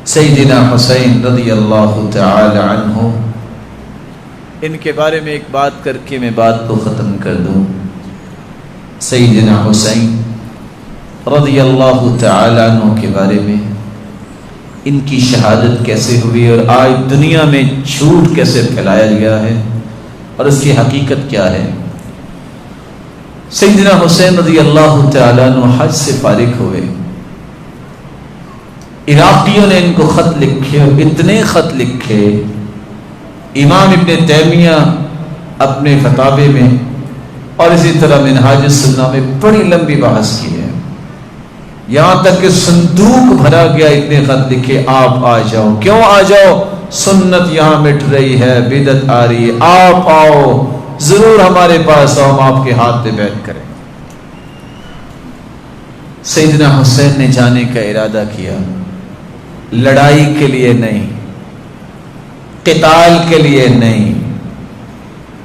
سیدنا حسین رضی اللہ تعالی عنہ، ان کے بارے میں ایک بات کر کے میں بات کو ختم کر دوں۔ سیدنا حسین رضی اللہ تعالی عنہ کے بارے میں ان کی شہادت کیسے ہوئی اور آج دنیا میں جھوٹ کیسے پھیلایا گیا ہے اور اس کی حقیقت کیا ہے۔ سیدنا حسین رضی اللہ تعالی عنہ حج سے فارغ ہوئے، عراقیوں نے ان کو خط لکھے اور اتنے خط لکھے، امام ابن تیمیہ اپنے فتاوی میں اور اسی طرح منہاج السنہ میں بڑی لمبی بحث کی ہے، یہاں تک کہ صندوق بھرا گیا، اتنے خط لکھے آپ آ جاؤ، کیوں آ جاؤ، سنت یہاں مٹ رہی ہے، بدعت آ رہی ہے، آپ آؤ، ضرور ہمارے پاس آؤ، ہم آپ کے ہاتھ پہ بیعت کریں۔ سیدنا حسین نے جانے کا ارادہ کیا، لڑائی کے لیے نہیں، قتال کے لیے نہیں۔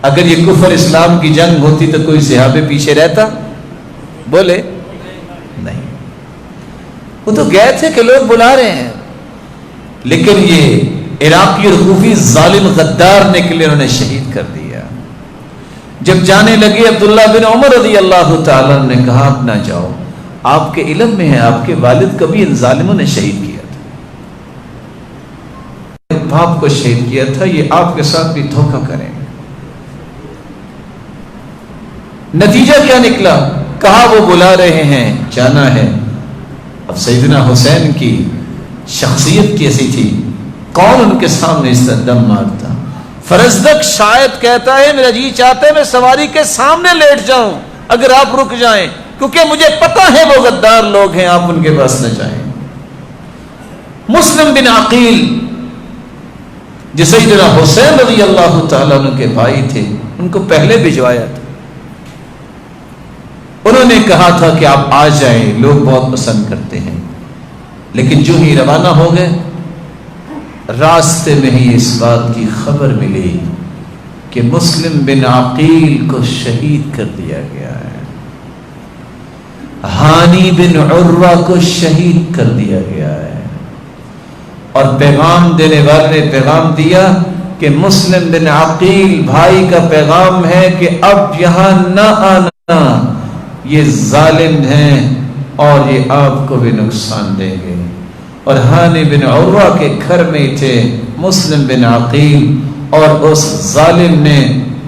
اگر یہ کفر اسلام کی جنگ ہوتی تو کوئی صحابہ پیچھے رہتا؟ بولے نہیں، وہ تو گئے تھے کہ لوگ بلا رہے ہیں، لیکن یہ عراقی اور کوفی ظالم غدار نکلے، انہوں نے شہید کر دیا۔ جب جانے لگے عبداللہ بن عمر رضی اللہ تعالیٰ نے کہا آپ نہ جاؤ، آپ کے علم میں ہے آپ کے والد کو بھی ان ظالموں نے شہید کیا تھا، باپ کو شہید کیا تھا، یہ آپ کے ساتھ بھی دھوکہ کریں گے۔ نتیجہ کیا نکلا؟ کہا وہ بلا رہے ہیں، جانا ہے۔ اب سیدنا حسین کی شخصیت کیسی تھی، کون ان کے سامنے اس طرح دم مارتا؟ فرزدق شاید کہتا ہے میرا جی چاہتا ہے میں سواری کے سامنے لیٹ جاؤں اگر آپ رک جائیں، کیونکہ مجھے پتا ہے وہ غدار لوگ ہیں، آپ ان کے پاس نہ جائیں۔ مسلم بن عقیل جو سیدنا حسین رضی اللہ تعالیٰ عنہ کے بھائی تھے، ان کو پہلے بھجوایا تھا، انہوں نے کہا تھا کہ آپ آ جائیں، لوگ بہت پسند کرتے ہیں، لیکن جو ہی روانہ ہو گئے، راستے میں ہی اس بات کی خبر ملی کہ مسلم بن عقیل کو شہید کر دیا گیا ہے، ہانی بن عروہ کو شہید کر دیا گیا ہے، اور پیغام دینے والے نے پیغام دیا کہ مسلم بن عقیل بھائی کا پیغام ہے کہ اب یہاں نہ آنا، یہ ظالم ہیں اور یہ آپ کو بھی نقصان دیں گے۔ اور ہانی بن عروہ کے گھر میں تھے مسلم بن عقیل، اور اس ظالم نے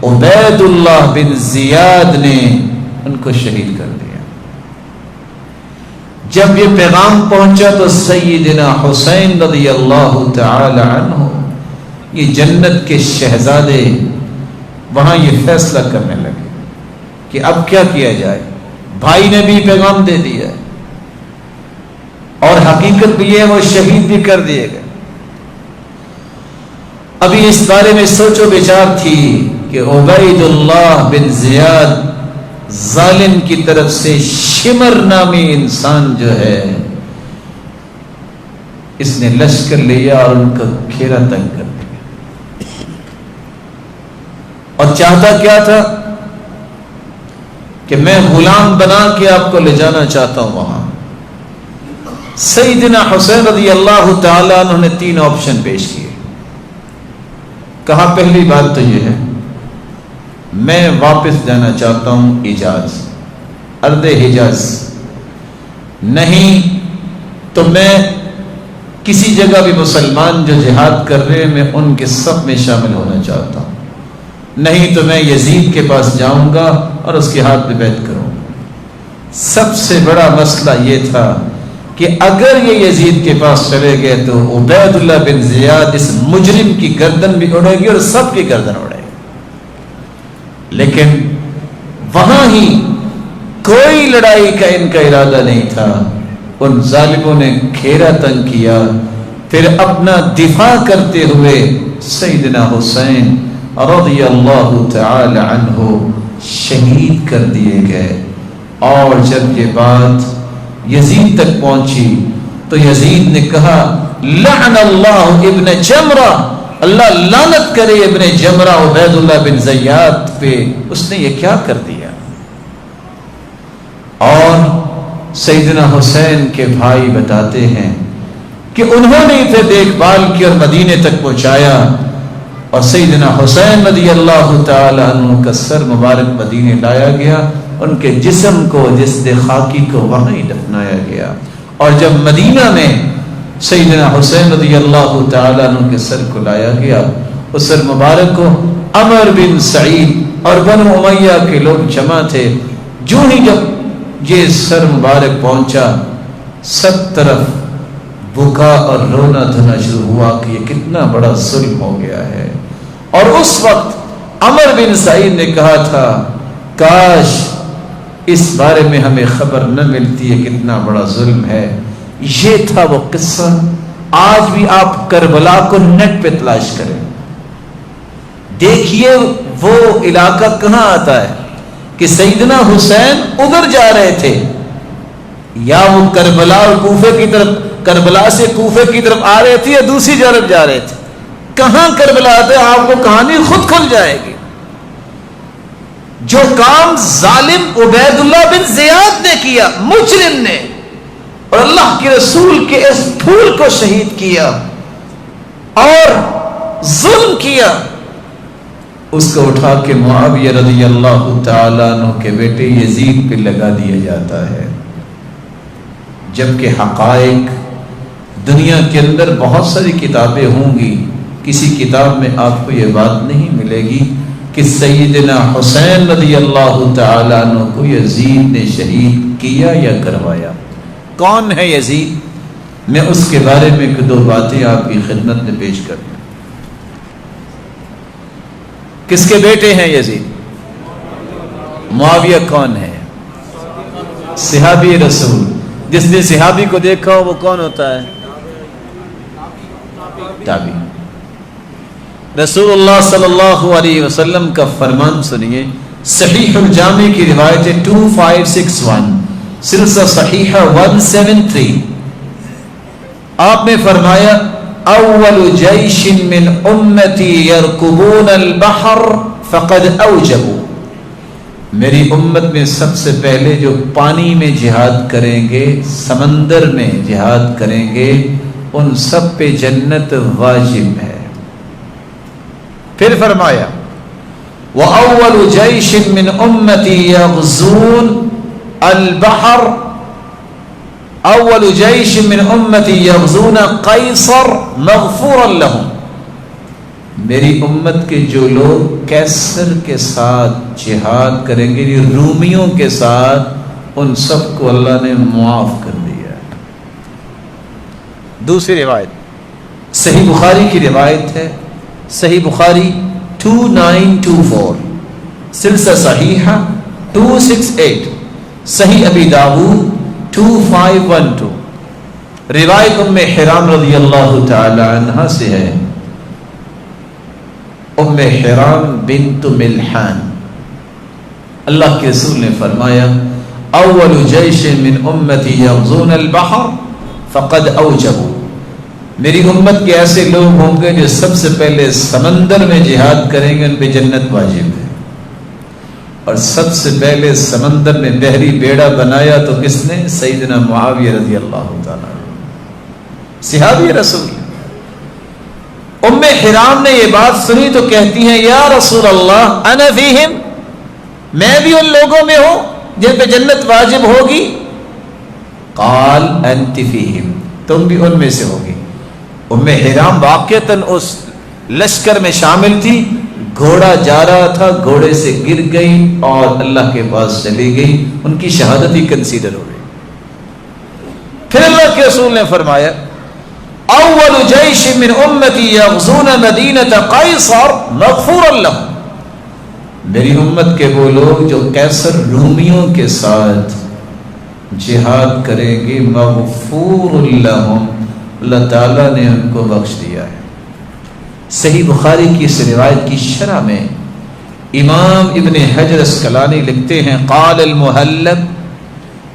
عبید اللہ بن زیاد نے ان کو شہید کر دیا۔ جب یہ پیغام پہنچا تو سیدنا حسین رضی اللہ تعالی عنہ، یہ جنت کے شہزادے، وہاں یہ فیصلہ کرنے لگے کہ اب کیا کیا جائے۔ بھائی نے بھی پیغام دے دیا اور حقیقت بھی ہے وہ شہید بھی کر دیے گئے۔ ابھی اس بارے میں سوچ و بچار تھی کہ عبید اللہ بن زیاد ظالم کی طرف سے شمر نامی انسان جو ہے، اس نے لشکر لیا اور ان کا گھیرا تنگ کر دیا، اور چاہتا کیا تھا کہ میں غلام بنا کے آپ کو لے جانا چاہتا ہوں وہاں۔ سیدنا حسین رضی اللہ تعالیٰ عنہ نے 3 آپشن پیش کیے۔ کہا پہلی بات تو یہ ہے میں واپس جانا چاہتا ہوں حجاز، ارض حجاز، نہیں تو میں کسی جگہ بھی مسلمان جو جہاد کر رہے ہیں میں ان کے سب میں شامل ہونا چاہتا ہوں، نہیں تو میں یزید کے پاس جاؤں گا اور اس کے ہاتھ پہ بیعت کروں گا۔ سب سے بڑا مسئلہ یہ تھا کہ اگر یہ یزید کے پاس چلے گئے تو عبید اللہ بن زیاد اس مجرم کی گردن بھی اڑے گی اور سب کی گردن اڑے گی، لیکن وہاں ہی کوئی لڑائی کا ان کا ارادہ نہیں تھا۔ ان ظالموں نے گھیرا تنگ کیا، پھر اپنا دفاع کرتے ہوئے سیدنا حسین رضی اللہ تعالی عنہ شہید کر دیے گئے۔ اور جب یہ بات یزید تک پہنچی تو یزید نے کہا لعن اللہ ابن جمرہ، اللہ لعنت کرے ابن جمرہ عبید اللہ بن زیاد پہ، اس نے یہ کیا کر دیا۔ اور سیدنا حسین کے بھائی بتاتے ہیں کہ انہوں نے اسے دیکھ بھال کی اور مدینے تک پہنچایا، اور سیدنا حسین رضی اللہ تعالی عنہ کا سر مبارک مدینے لایا گیا، ان کے جسم کو، جسد خاکی کو وہاں ہی دفنایا گیا۔ اور جب مدینہ میں سیدنا حسین رضی اللہ تعالی عنہ کے سر کو لایا گیا، اس سر مبارک کو عمر بن سعید اور بنو امیہ کے لوگ جمع تھے۔ جو ہی جب یہ سر مبارک پہنچا، سب طرف بکا اور رونا دھنا شروع ہوا کہ یہ کتنا بڑا ظلم ہو گیا ہے۔ اور اس وقت عمر بن سعید نے کہا تھا کاش اس بارے میں ہمیں خبر نہ ملتی ہے، کتنا بڑا ظلم ہے۔ یہ تھا وہ قصہ۔ آج بھی آپ کربلا کو نیٹ پہ تلاش کریں، دیکھیے وہ علاقہ کہاں آتا ہے کہ سیدنا حسین ادھر جا رہے تھے، یا وہ کربلا اور کوفے کی طرف، کربلا سے کوفے کی طرف آ رہے تھے یا دوسری جانب جا رہے تھے۔ کہاں کربلا آتے، آپ کو کہانی خود کھل جائے گی۔ جو کام ظالم عبید اللہ بن زیاد نے کیا، مجرم نے، اور اللہ کے رسول کے اس پھول کو شہید کیا اور ظلم کیا، اس کو اٹھا کے معاویہ رضی اللہ تعالیٰ عنہ کے بیٹے یزید پہ لگا دیا جاتا ہے، جبکہ حقائق دنیا کے اندر بہت ساری کتابیں ہوں گی، کسی کتاب میں آپ کو یہ بات نہیں ملے گی کہ سیدنا حسین رضی اللہ تعالیٰ عنہ کو یزید نے شہید کیا یا کروایا۔ کون ہے یزید؟ میں اس کے بارے میں دو باتیں آپ کی خدمت میں پیش کرتا ہوں۔ کس کے بیٹے ہیں یزید؟ معاویہ کون ہے؟ صحابی رسول۔ جس نے صحابی کو دیکھا ہو وہ کون ہوتا ہے؟ تابعی۔ رسول اللہ صلی اللہ علیہ وسلم کا فرمان سنیے، صحیح الجامع کی روایت 2561، سلسلہ صحیحہ 173۔ آپ نے فرمایا اول جیش من امتی یرکبون البحر فقد اوجبوا، میری امت میں سب سے پہلے جو پانی میں جہاد کریں گے، سمندر میں جہاد کریں گے، ان سب پہ جنت واجب ہے۔ پھر فرمایا وَأَوَّلُ جَيْشٍ مِّنْ أُمَّتِي يَغْزُونَ الْبَحْرَ أَوَّلُ جَيْشٍ مِّنْ أُمَّتِي يَغْزُونَ قَيْصَرَ مَغْفُورًا لَهُمْ، میری امت کے جو لوگ قیصر کے ساتھ جہاد کریں گے، رومیوں کے ساتھ، ان سب کو اللہ نے معاف کر دیا۔ دوسری روایت صحیح بخاری کی روایت ہے، صحیح بخاری 2924، سلسلہ صحیحہ 268، صحیح ابی داؤد 2512، روایت ام حرام رضی اللہ تعالی عنہا سے ہے، ام حرام بنت ملحان۔ اللہ کے رسول نے فرمایا اول جیش من امتی یغزون البحر فقد اوجبوا، میری امت کے ایسے لوگ ہوں گے جو سب سے پہلے سمندر میں جہاد کریں گے، ان پہ جنت واجب ہے۔ اور سب سے پہلے سمندر میں بحری بیڑا بنایا تو کس نے؟ سیدنا معاویہ رضی اللہ تعالیٰ عنہ، صحابی رسول۔ ام حرام نے یہ بات سنی تو کہتی ہیں یا رسول اللہ انا فیہم، میں بھی ان لوگوں میں ہوں جن پہ جنت واجب ہوگی؟ قال انت فیہم، تم بھی ان میں سے ہوگی۔ ام حرام واقعتاً اس لشکر میں شامل تھی، گھوڑا جا رہا تھا، گھوڑے سے گر گئی اور اللہ کے پاس چلی گئی، ان کی شہادت ہی کنسیڈر ہو گئی۔ پھر اللہ کے رسول نے فرمایا اول جیش من امتی یغزون مدینۃ قیصر مغفورا لهم، میری امت کے وہ لوگ جو قیصر رومیوں کے ساتھ جہاد کریں گے، مغفور لهم، اللہ تعالیٰ نے ان کو بخش دیا ہے۔ صحیح بخاری کی اس روایت کی شرح میں امام ابن حجر اسقلانی لکھتے ہیں قال المحلب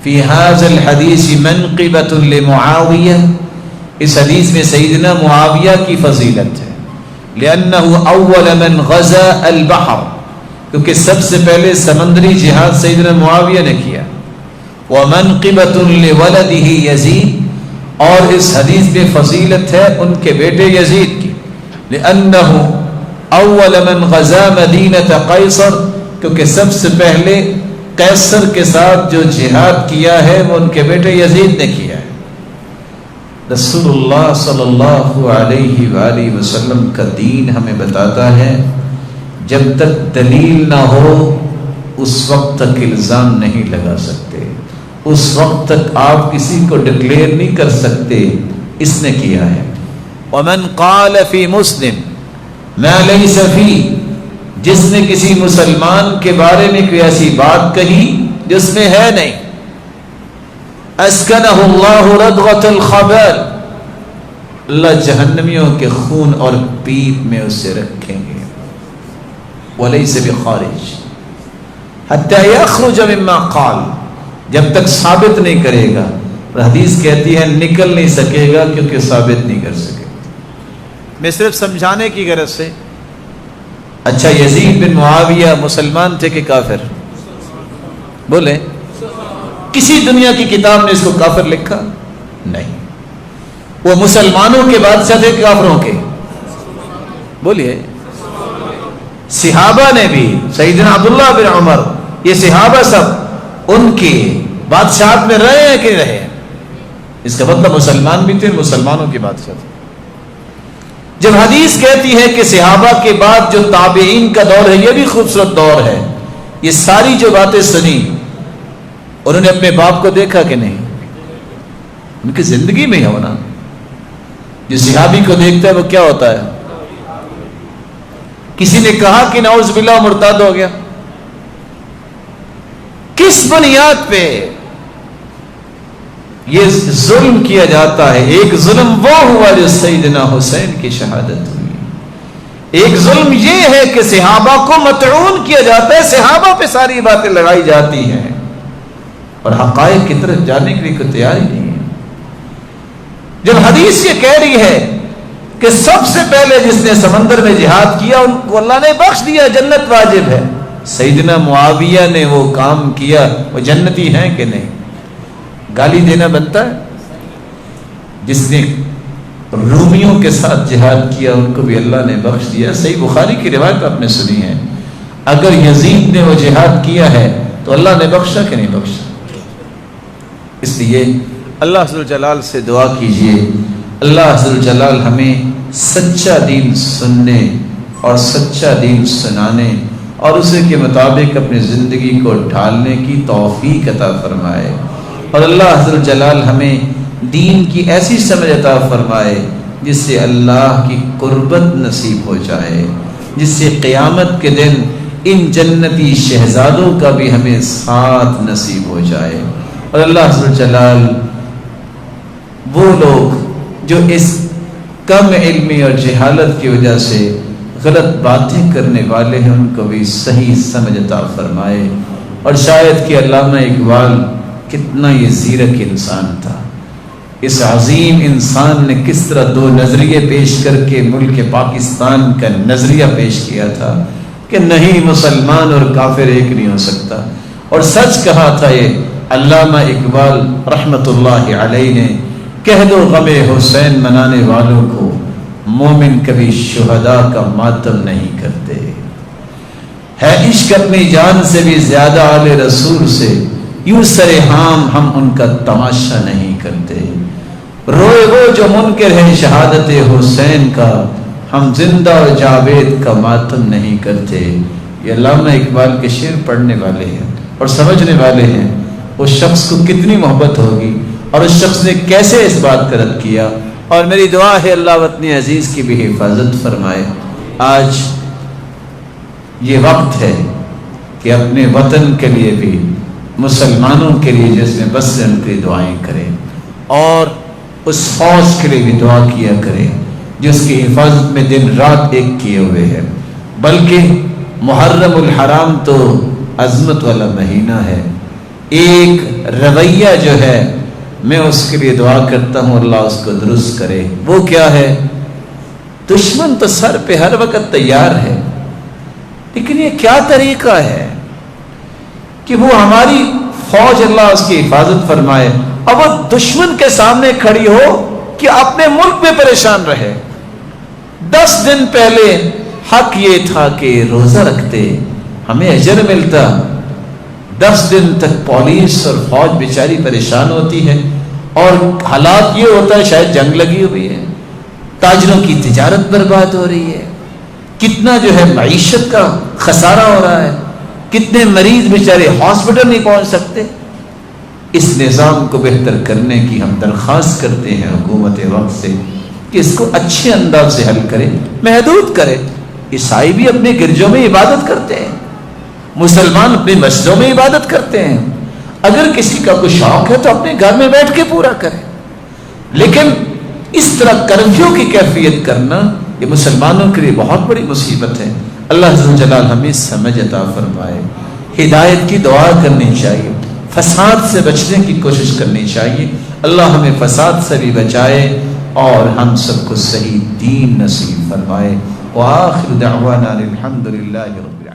فی هذا الحدیث منقبۃ لمعاویہ، اس حدیث میں سیدنا معاویہ کی فضیلت ہے، لأنه اول من غزا البحر، کیونکہ سب سے پہلے سمندری جہاد سیدنا معاویہ نے کیا، ومنقبۃ لولدہ یزید، اور اس حدیث میں فضیلت ہے ان کے بیٹے یزید کی، لأنه اول من غزا مدینہ قیصر، کیونکہ سب سے پہلے قیصر کے ساتھ جو جہاد کیا ہے وہ ان کے بیٹے یزید نے کیا ہے۔ رسول اللہ صلی اللہ علیہ وآلہ وسلم کا دین ہمیں بتاتا ہے جب تک دلیل نہ ہو اس وقت تک الزام نہیں لگا سکتے، اس وقت تک آپ کسی کو ڈکلیئر نہیں کر سکتے اس نے کیا ہے۔ ومن قال فی مسلم ما لیس فی، جس نے کسی مسلمان کے بارے میں کوئی ایسی بات کہی جس میں ہے نہیں، اسکنہ اللہ ردغۃ الخبال، اللہ جہنمیوں کے خون اور پیپ میں اسے رکھیں گے، ولیس بخارج حتی یخرج مما قال، جب تک ثابت نہیں کرے گا، اور حدیث کہتی ہے نکل نہیں سکے گا کیونکہ ثابت نہیں کر سکے۔ میں صرف سمجھانے کی غرض سے، اچھا یزید بن معاویہ مسلمان تھے کہ کافر؟ بولے، کسی دنیا کی کتاب نے اس کو کافر لکھا؟ نہیں۔ وہ مسلمانوں کے بادشاہ تھے کافروں کے؟ بولیے۔ صحابہ نے بھی، سیدنا عبداللہ بن عمر، یہ صحابہ سب ان کی بادشاہت میں رہے ہیں کہ رہے؟ اس کا مطلب مسلمان بھی تھے، مسلمانوں کی بادشاہ تھے۔ جب حدیث کہتی ہے کہ صحابہ کے بعد جو تابعین کا دور ہے یہ بھی خوبصورت دور ہے، یہ ساری جو باتیں سنی انہوں نے اپنے باپ کو دیکھا کہ نہیں؟ ان کی زندگی میں ہونا، جو صحابی کو دیکھتا ہے وہ کیا ہوتا ہے؟ کسی نے کہا کہ نعوذ باللہ مرتد ہو گیا، کس بنیاد پہ یہ ظلم کیا جاتا ہے؟ ایک ظلم وہ ہوا جو سیدنا حسین کی شہادت ہوئی، ایک ظلم یہ ہے کہ صحابہ کو مطعون کیا جاتا ہے، صحابہ پہ ساری باتیں لگائی جاتی ہیں اور حقائق کی طرف جانے کے لیے کوئی تیار ہی نہیں ہے۔ جب حدیث یہ کہہ رہی ہے کہ سب سے پہلے جس نے سمندر میں جہاد کیا ان کو اللہ نے بخش دیا، جنت واجب ہے، سیدنا معاویہ نے وہ کام کیا، وہ جنتی ہیں کہ نہیں؟ گالی دینا بنتا ہے؟ جس نے رومیوں کے ساتھ جہاد کیا ان کو بھی اللہ نے بخش دیا۔ صحیح بخاری کی روایت آپ نے سنی ہے، اگر یزید نے وہ جہاد کیا ہے تو اللہ نے بخشا کہ نہیں بخشا؟ اس لیے اللہ عز و جلال سے دعا کیجئے، اللہ عز و جلال ہمیں سچا دین سننے اور سچا دین سنانے اور اسے کے مطابق اپنی زندگی کو ڈھالنے کی توفیق عطا فرمائے، اور اللہ عز و جلال ہمیں دین کی ایسی سمجھ عطا فرمائے جس سے اللہ کی قربت نصیب ہو جائے، جس سے قیامت کے دن ان جنتی شہزادوں کا بھی ہمیں ساتھ نصیب ہو جائے۔ اور اللہ عز و جلال وہ لوگ جو اس کم علمی اور جہالت کی وجہ سے غلط باتیں کرنے والے ہیں ان کو بھی صحیح سمجھ عطا فرمائے، اور شاید کہ علامہ اقبال کتنا یہ زیرک انسان تھا، اس عظیم انسان نے کس طرح دو نظریے پیش کر کے ملک پاکستان کا نظریہ پیش کیا تھا کہ نہیں مسلمان اور کافر ایک نہیں ہو سکتا، اور سچ کہا تھا یہ علامہ اقبال رحمت اللہ علیہ نے، کہہ دو غم حسین منانے والوں کو مومن کبھی شہداء کا ماتم نہیں کرتے، ہے عشق اپنی جان سے بھی زیادہ آل رسول سے، یوں سرہام ہم ان کا تماشا نہیں کرتے، روئے وہ جو منکر ہے شہادت حسین کا، ہم زندہ اور جاوید کا ماتم نہیں کرتے۔ یہ علامہ اقبال کے شعر پڑھنے والے ہیں اور سمجھنے والے ہیں، اس شخص کو کتنی محبت ہوگی اور اس شخص نے کیسے اس بات کا رد کیا، اور میری دعا ہے اللہ وطن عزیز کی بھی حفاظت فرمائے۔ آج یہ وقت ہے کہ اپنے وطن کے لیے بھی، مسلمانوں کے لیے جس میں بس سے ان کی دعائیں کریں، اور اس فوج کے لیے بھی دعا کیا کریں جس کی حفاظت میں دن رات ایک کیے ہوئے ہیں، بلکہ محرم الحرام تو عظمت والا مہینہ ہے، ایک رویہ جو ہے میں اس کے لیے دعا کرتا ہوں اللہ اس کو درست کرے۔ وہ کیا ہے؟ دشمن تو سر پہ ہر وقت تیار ہے، لیکن یہ کیا طریقہ ہے کہ وہ ہماری فوج اللہ اس کی حفاظت فرمائے اب وہ دشمن کے سامنے کھڑی ہو کہ اپنے ملک میں پریشان رہے. 10 دن پہلے حق یہ تھا کہ روزہ رکھتے ہمیں اجر ملتا. 10 دن تک پولیس اور فوج بیچاری پریشان ہوتی ہے اور حالات یہ ہوتا ہے شاید جنگ لگی ہوئی ہے, تاجروں کی تجارت برباد ہو رہی ہے, کتنا جو ہے معیشت کا خسارہ ہو رہا ہے, کتنے مریض بیچارے ہاسپٹل نہیں پہنچ سکتے. اس نظام کو بہتر کرنے کی ہم درخواست کرتے ہیں حکومت وقت سے کہ اس کو اچھے انداز سے حل کرے, محدود کرے. عیسائی بھی اپنے گرجوں میں عبادت کرتے ہیں, مسلمان اپنے مسجدوں میں عبادت کرتے ہیں. اگر کسی کا کوئی شوق ہے تو اپنے گھر میں بیٹھ کے پورا کرے, لیکن اس طرح کرفیو کی کیفیت کرنا یہ مسلمانوں کے لیے بہت بڑی مصیبت ہے. اللہ عز و جلال ہمیں سمجھ عطا فرمائے. ہدایت کی دعا کرنی چاہیے, فساد سے بچنے کی کوشش کرنی چاہیے. اللہ ہمیں فساد سے بھی بچائے اور ہم سب کو صحیح دین نصیب فرمائے. وآخر دعوانا الحمد للہ رب